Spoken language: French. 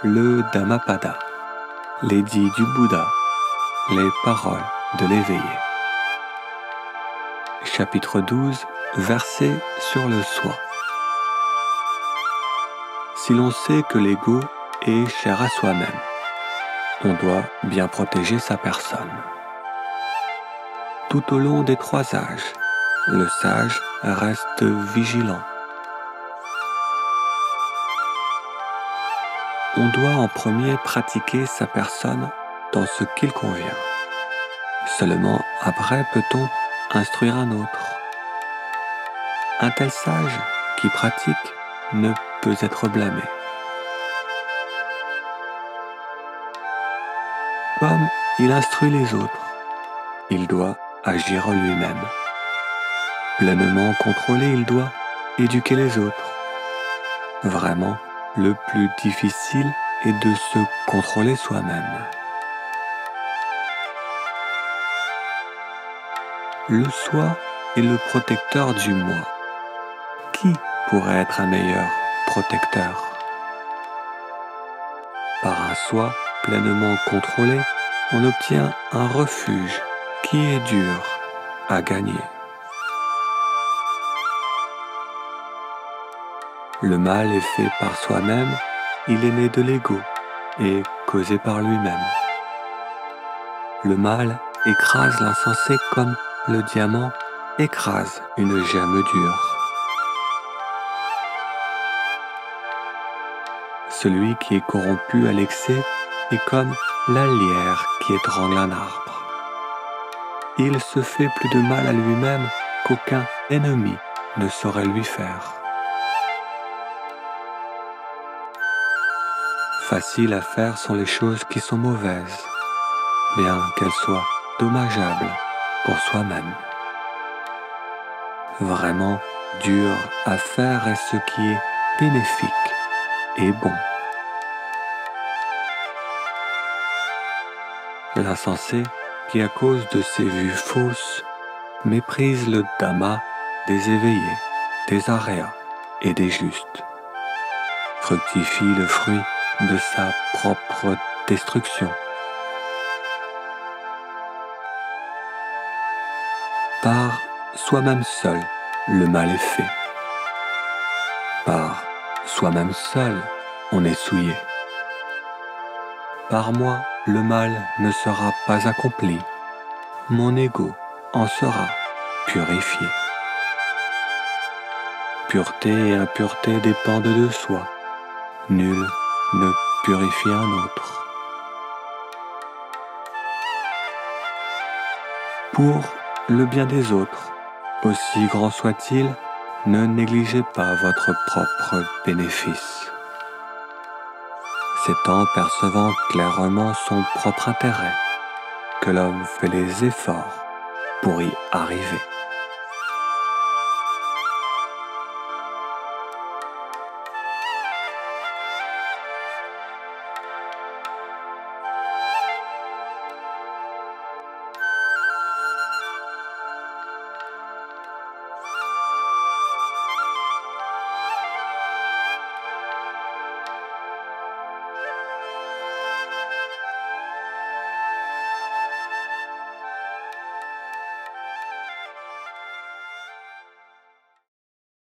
le Dhammapada, les dits du Bouddha, les paroles de l'éveillé. Chapitre 12, versets sur le soi. Si l'on sait que l'ego est cher à soi-même, on doit bien protéger sa personne. Tout au long des 3 âges, le sage reste vigilant. On doit en premier pratiquer sa personne dans ce qu'il convient. Seulement après peut-on instruire un autre. Un tel sage qui pratique ne peut être blâmé. Comme il instruit les autres, il doit agir lui-même. Pleinement contrôlé, il doit éduquer les autres. Vraiment, le plus difficile est de se contrôler soi-même. Le soi est le protecteur du moi. Qui pourrait être un meilleur protecteur? Par un soi pleinement contrôlé, on obtient un refuge qui est dur à gagner. Le mal est fait par soi-même, il est né de l'ego et causé par lui-même. Le mal écrase l'insensé comme le diamant écrase une gemme dure. Celui qui est corrompu à l'excès est comme la lierre qui étrangle un arbre. Il se fait plus de mal à lui-même qu'aucun ennemi ne saurait lui faire. Faciles à faire sont les choses qui sont mauvaises, bien qu'elles soient dommageables pour soi-même. Vraiment dur à faire est ce qui est bénéfique et bon. L'insensé, qui à cause de ses vues fausses, méprise le Dhamma des éveillés, des aryas et des justes, fructifie le fruit de sa propre destruction. Par soi-même seul, le mal est fait. Par soi-même seul, on est souillé. Par moi, le mal ne sera pas accompli. Mon ego en sera purifié. Pureté et impureté dépendent de soi. Nul ne purifie un autre. Pour le bien des autres, aussi grand soit-il, ne négligez pas votre propre bénéfice. C'est en percevant clairement son propre intérêt que l'homme fait les efforts pour y arriver.